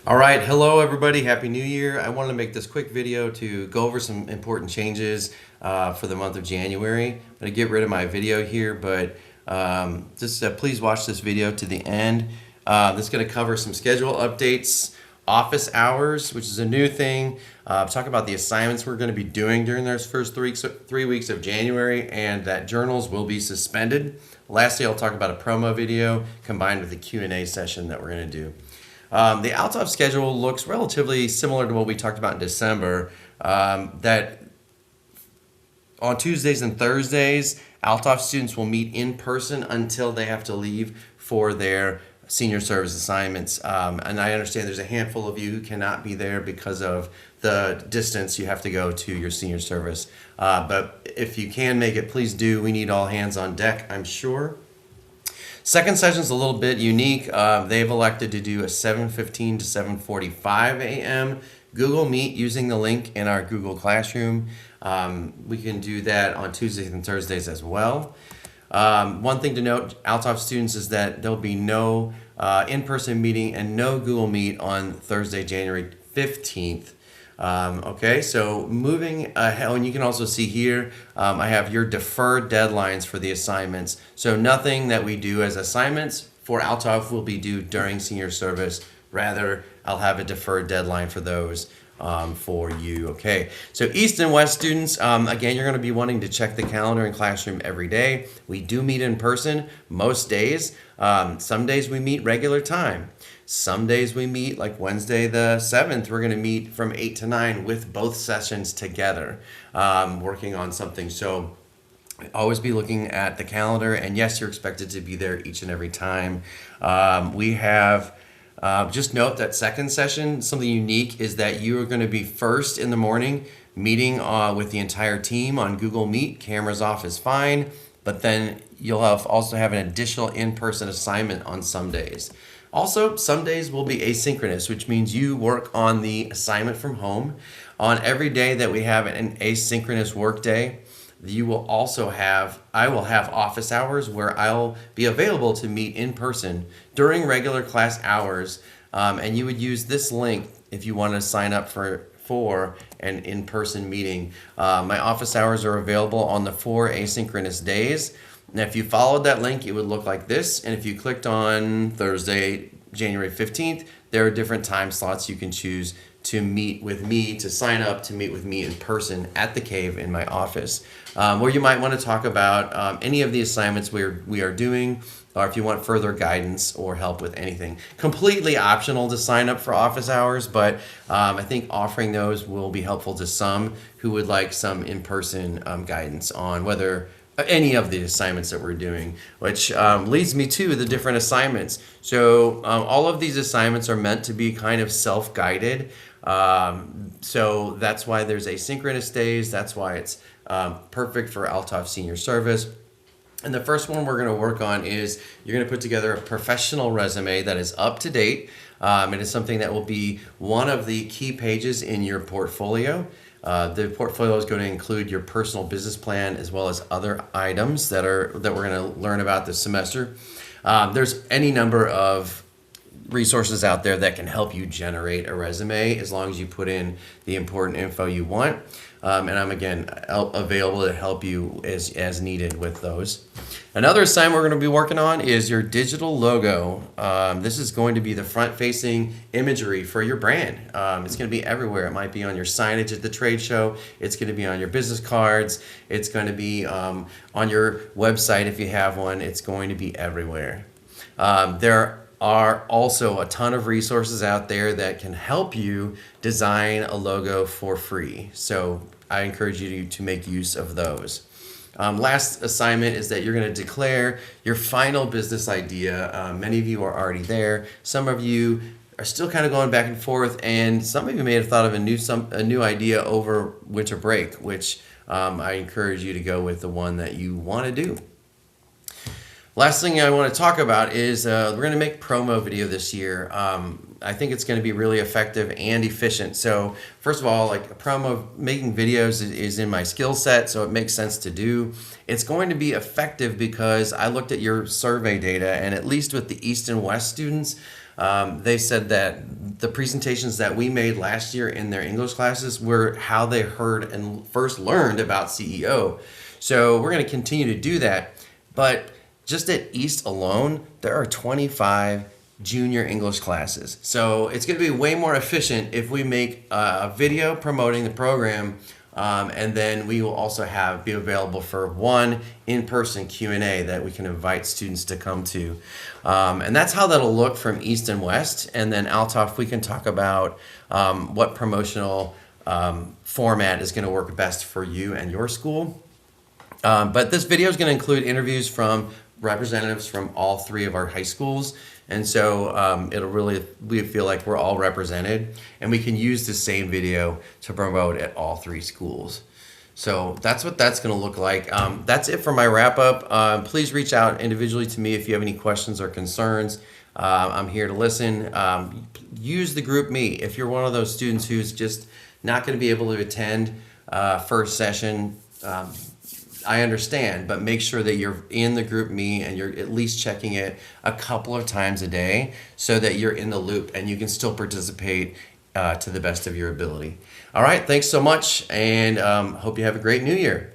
All right, hello everybody, Happy New Year. I wanted to make this quick video to go over some important changes for the month of January. I'm going to get rid of my video here, but just please watch this video to the end. This is going to cover some schedule updates, office hours, which is a new thing. Talk about the assignments we're going to be doing during those first 3 weeks of January, and that journals will be suspended. Lastly, I'll talk about a promo video combined with a Q&A session that we're going to do. The Althoff schedule looks relatively similar to what we talked about in December. That on Tuesdays and Thursdays, Althoff students will meet in person until they have to leave for their senior service assignments. And I understand there's a handful of you who cannot be there because of the distance you have to go to your senior service. But if you can make it, please do. We need all hands on deck, I'm sure. Second session is a little bit unique. They've elected to do a 7:15 to 7:45 a.m. Google Meet using the link in our Google Classroom. We can do that on Tuesdays and Thursdays as well. One thing to note, Althoff students, is that there'll be no in-person meeting and no Google Meet on Thursday, January 15th. Okay, so moving ahead, and you can also see here, I have your deferred deadlines for the assignments. So nothing that we do as assignments for Althoff will be due during senior service. Rather, I'll have a deferred deadline for those for you. Okay, so East and West students, again, you're going to be wanting to check the calendar in classroom every day. We do meet in person most days. Some days we meet regular time. Some days we meet, like Wednesday the 7th, we're going to meet from 8 to 9 with both sessions together, working on something. So always be looking at the calendar, and yes, you're expected to be there each and every time. We have, just note that second session, something unique is that you are going to be first in the morning meeting with the entire team on Google Meet. Cameras off is fine, but then you'll also have an additional in-person assignment on some days. Also, some days will be asynchronous, which means you work on the assignment from home. On every day that we have an asynchronous work day, I will have office hours where I'll be available to meet in person during regular class hours. And you would use this link if you want to sign up for an in-person meeting. My office hours are available on the 4 asynchronous days. Now, if you followed that link, it would look like this. And if you clicked on Thursday, January 15th, there are different time slots you can choose to meet with me, to sign up to meet with me in person at the Cave in my office, where you might want to talk about any of the assignments we are doing, or if you want further guidance or help with anything. Completely optional to sign up for office hours, but I think offering those will be helpful to some who would like some in-person guidance on whether any of the assignments that we're doing, which leads me to the different assignments. So all of these assignments are meant to be kind of self-guided. So that's why there's asynchronous days. That's why it's perfect for Althoff Senior Service. And the first one we're going to work on is you're going to put together a professional resume that is up to date. It is something that will be one of the key pages in your portfolio. The portfolio is going to include your personal business plan as well as other items that we're going to learn about this semester. There's any number of resources out there that can help you generate a resume as long as you put in the important info you want. And I'm, again, available to help you as needed with those. Another assignment we're going to be working on is your digital logo. This is going to be the front-facing imagery for your brand. It's going to be everywhere. It might be on your signage at the trade show. It's going to be on your business cards. It's going to be on your website if you have one. It's going to be everywhere. There are also a ton of resources out there that can help you design a logo for free. So I encourage you to make use of those. Last assignment is that you're going to declare your final business idea. Many of you are already there. Some of you are still kind of going back and forth, and some of you may have thought of a new idea over winter break, which I encourage you to go with the one that you want to do. Last thing I want to talk about is we're going to make promo video this year. I think it's going to be really effective and efficient. So first of all, like making videos is in my skill set, so it makes sense to do. It's going to be effective because I looked at your survey data, and at least with the East and West students, They said that the presentations that we made last year in their English classes were how they heard and first learned about CEO. So we're going to continue to do that. But just at East alone, there are 25 junior English classes. So it's going to be way more efficient if we make a video promoting the program, and then we will also be available for one in-person Q&A that we can invite students to come to. And that's how that'll look from East and West. And then Althoff, we can talk about what promotional format is going to work best for you and your school. But this video is going to include interviews from representatives from all three of our high schools. And so we feel like we're all represented, and we can use the same video to promote at all three schools. So that's what that's going to look like. That's it for my wrap up. Please reach out individually to me if you have any questions or concerns. I'm here to listen. Use the group me. If you're one of those students who's just not going to be able to attend first session, I understand, but make sure that you're in the group me and you're at least checking it a couple of times a day so that you're in the loop and you can still participate to the best of your ability. All right, thanks so much, and hope you have a great new year.